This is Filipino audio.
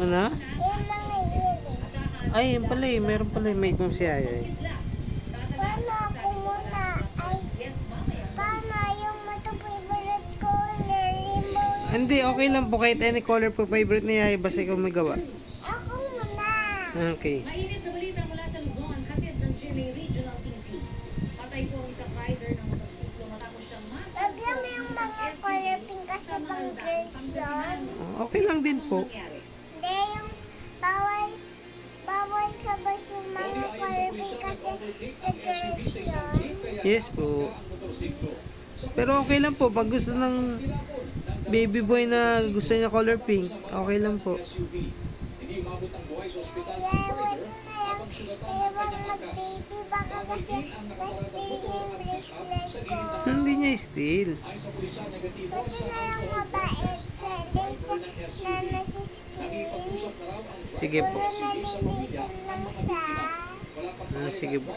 Ano? Yung mga earring. Ay, yun pala eh. Meron pala eh. May kung si Aya eh. Paano ako muna? Paano yung mata favorite color? Rainbow. Hindi, okay lang po. Kahit any color po favorite niya. Basta ikaw may gawa. Ako muna. Okay. Mainit na balita mula sa Luzon, hatid ng GMA Regional TV. Patay po ang isang rider ng motorsiklo matapos siyang Wag lang yung mga color pink kasi pang girls yun. Okay lang din po. Hindi yung bawal sabay yung mga color pink kasi sa girls yun. Yes po. Pero okay lang po. Pag gusto ng baby boy na gusto niya color pink, okay lang po. Kaya wag mag-baby baka kasi na-steal yung bracelet ko. Hindi niya steal. Buti na lang mabait siya. Kasi na nasisteal. Sige po. Pero nalilisan lang siya. Sige po.